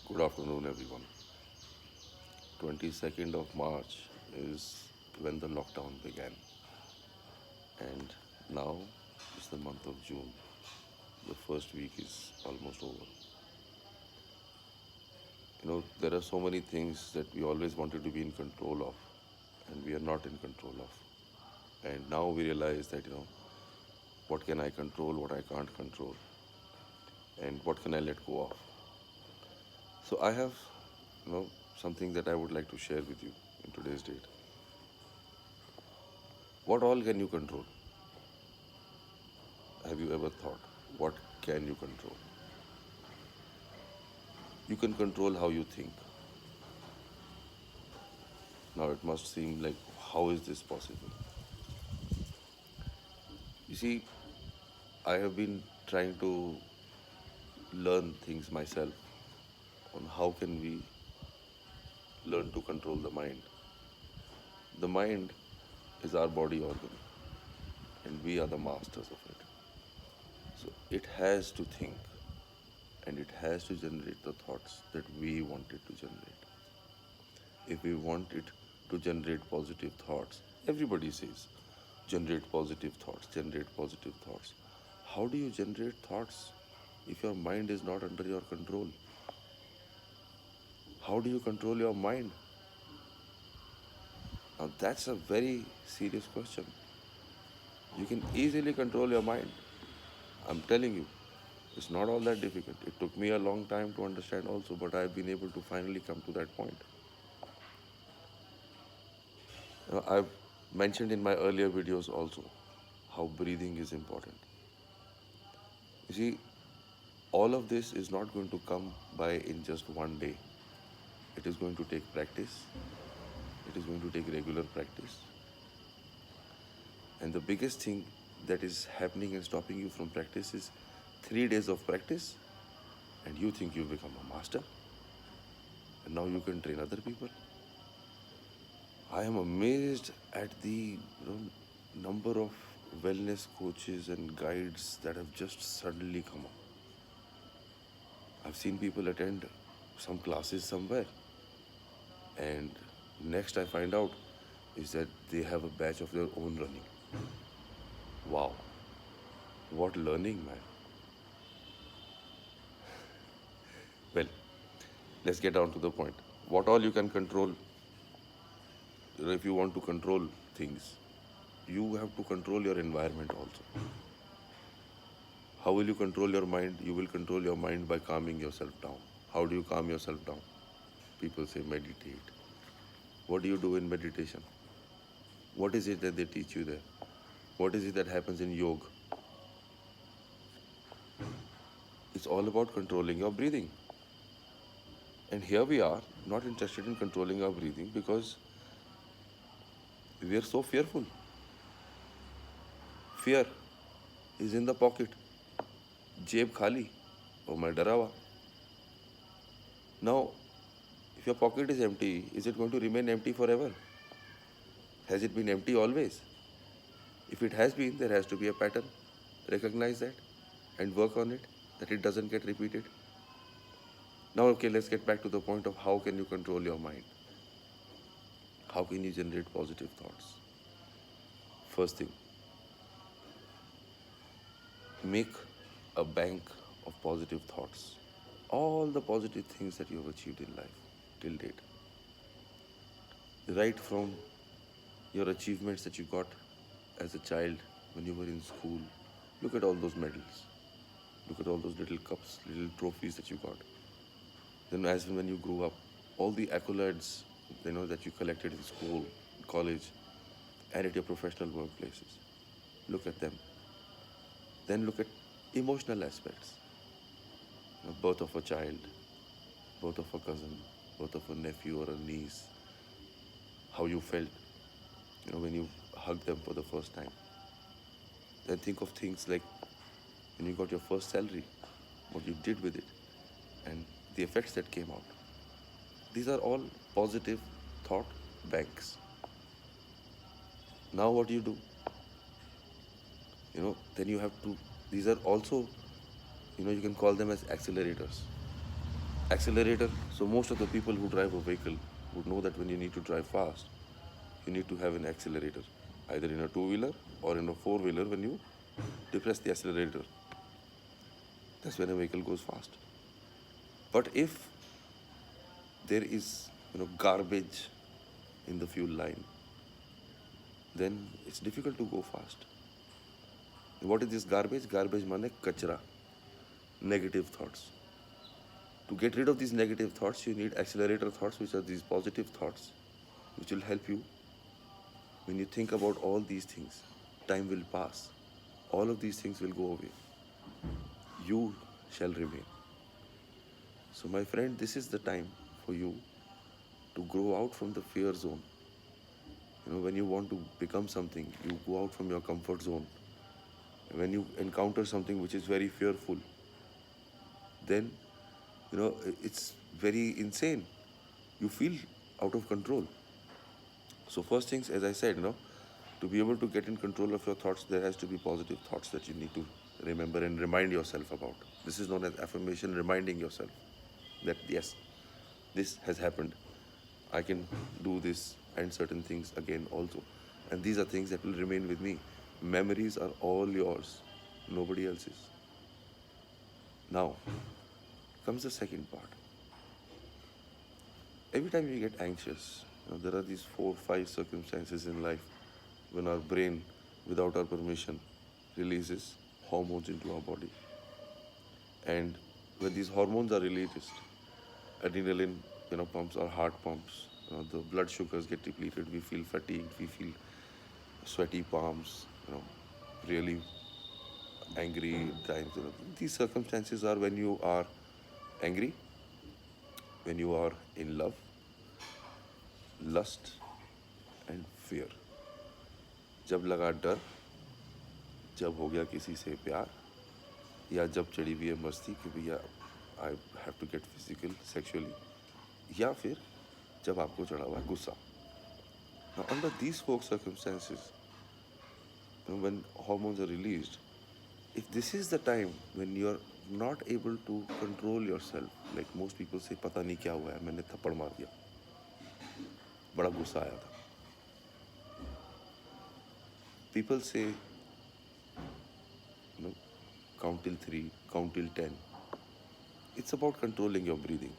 Good afternoon, everyone. 22nd of March is when the lockdown began, and now is the month of June. The first week is almost over. There are so many things that we always wanted to be in control of, and we are not in control of. And now we realize that, what can I control, what I can't control, and what can I let go of. So I have, something that I would like to share with you in today's date. What all can you control? Have you ever thought, what can you control? You can control how you think. Now it must seem like, how is this possible? You see, I have been trying to learn things myself on how can we learn to control the mind. The mind is our body organ and we are the masters of it. So it has to think and it has to generate the thoughts that we want it to generate. If we want it to generate positive thoughts, everybody says, generate positive thoughts, generate positive thoughts. How do you generate thoughts if your mind is not under your control? How do you control your mind? Now that's a very serious question. You can easily control your mind. I'm telling you, it's not all that difficult. It took me a long time to understand also, but I've been able to finally come to that point. I've mentioned in my earlier videos also how breathing is important. You see, all of this is not going to come by in just one day. It is going to take practice. It is going to take regular practice. And the biggest thing that is happening and stopping you from practice is 3 days of practice, and you think you've become a master. And now you can train other people. I am amazed at the number of wellness coaches and guides that have just suddenly come up. I've seen people attend some classes somewhere, and next I find out is that they have a batch of their own running. Wow, what learning, man. Well, let's get down to the point. What all you can control, if you want to control things, you have to control your environment also. How will you control your mind? You will control your mind by calming yourself down. How do you calm yourself down? People say meditate. What do you do in meditation? What is it that they teach you there? What is it that happens in yoga? It's all about controlling your breathing. And here we are, not interested in controlling our breathing because we are so fearful. Fear is in the pocket. Jeb khali. Oh, my darawa. Now, if your pocket is empty, is it going to remain empty forever? Has it been empty always? If it has been, there has to be a pattern. Recognize that and work on it, that it doesn't get repeated. Now, okay, let's get back to the point of how can you control your mind? How can you generate positive thoughts? First thing, make a bank of positive thoughts. All the positive things that you have achieved in life till date. Right from your achievements that you got as a child when you were in school. Look at all those medals. Look at all those little cups, little trophies that you got. Then as when you grew up, all the accolades, that you collected in school, college, and at your professional workplaces. Look at them. Then look at emotional aspects. Birth of a child, birth of a cousin, birth of a nephew or a niece. How you felt, when you hugged them for the first time. Then think of things like when you got your first salary, what you did with it, and the effects that came out. These are all positive thought banks. Now what do? Then you have to, these are also, you can call them as accelerators. Accelerator. So most of the people who drive a vehicle would know that when you need to drive fast, you need to have an accelerator, either in a two-wheeler or in a four-wheeler. When you depress the accelerator, that's when a vehicle goes fast. But if there is garbage in the fuel line, then it's difficult to go fast. What is this garbage? Garbage means kachra, negative thoughts. To get rid of these negative thoughts, you need accelerator thoughts, which are these positive thoughts, which will help you. When you think about all these things, time will pass. All of these things will go away. You shall remain. So, my friend, this is the time for you to grow out from the fear zone. When you want to become something, you go out from your comfort zone. When you encounter something which is very fearful, then it's very insane. You feel out of control. So first things, as I said, to be able to get in control of your thoughts, there has to be positive thoughts that you need to remember and remind yourself about. This is known as affirmation, reminding yourself that yes, this has happened. I can do this and certain things again also. And these are things that will remain with me. Memories are all yours, nobody else's. Now comes the second part. Every time you get anxious, there are these 4, 5 circumstances in life when our brain, without our permission, releases hormones into our body. And when these hormones are released, adrenaline, pumps, our heart pumps, the blood sugars get depleted, we feel fatigued, we feel sweaty palms, really angry times. These circumstances are when you are angry, when you are in love, lust and fear. जब लगा डर, जब हो गया किसी से प्यार, या जब चढ़ी हुई है मस्ती कि भैया I have to get physical sexually, या फिर जब आपको चढ़ा हुआ है गुस्सा. Now, under these four circumstances, when hormones are released, if this is the time when you are not able to control yourself, like most people say, पता नहीं क्या हुआ है, मैंने थप्पड़ मार दिया, बड़ा गुस्सा आया था. People say, count till 3, count till 10. It's about controlling your breathing.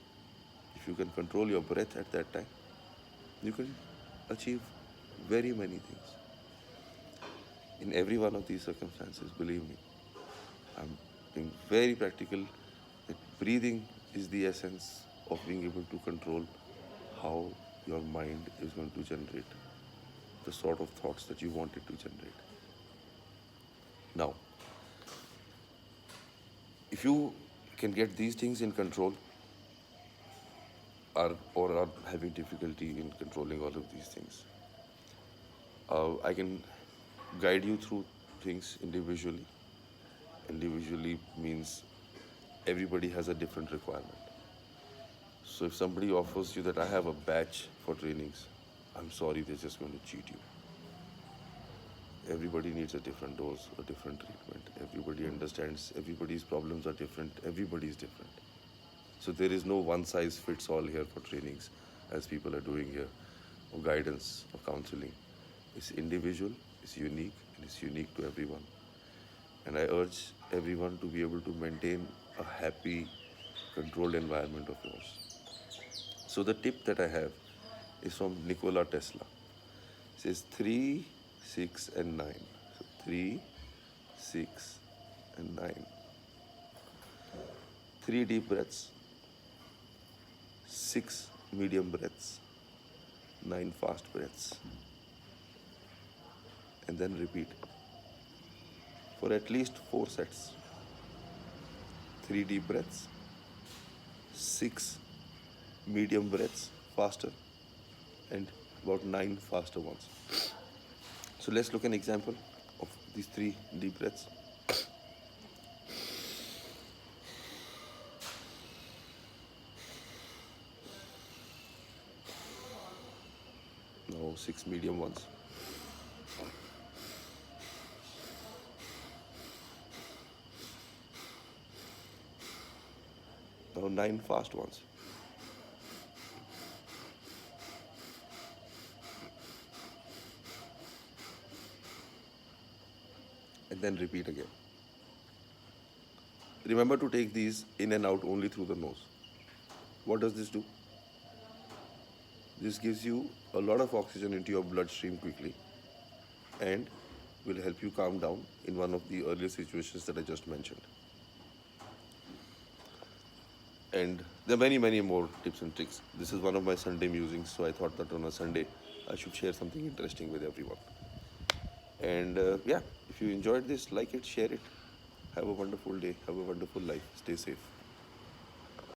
If you can control your breath at that time, you can achieve very many things. In every one of these circumstances, believe me, I'm being very practical, that breathing is the essence of being able to control how your mind is going to generate the sort of thoughts that you want it to generate. Now, if you can get these things in control, or are having difficulty in controlling all of these things, I can guide you through things individually. Individually means everybody has a different requirement. So if somebody offers you that I have a batch for trainings, I'm sorry, they're just going to cheat you. Everybody needs a different dose, a different treatment. Everybody understands, everybody's problems are different, everybody is different. So there is no one size fits all here for trainings, as people are doing here, or guidance or counseling. It's individual, it's unique, and it's unique to everyone. And I urge everyone to be able to maintain a happy, controlled environment of yours. So the tip that I have is from Nikola Tesla. It says 3, 6, and 9. So 3, 6, and 9. 3 deep breaths, 6 medium breaths, 9 fast breaths. And then repeat for at least 4 sets. 3 deep breaths, 6 medium breaths faster, and about 9 faster ones. So let's look at an example of these 3 deep breaths. Now 6 medium ones. Now Now 9 fast ones. And then repeat again. Remember to take these in and out only through the nose. What does this do? This gives you a lot of oxygen into your bloodstream quickly and will help you calm down in one of the earlier situations that I just mentioned. And there are many, many more tips and tricks. This is one of my Sunday musings, so I thought that on a Sunday I should share something interesting with everyone. And yeah, if you enjoyed this, like it, share it. Have a wonderful day. Have a wonderful life. Stay safe.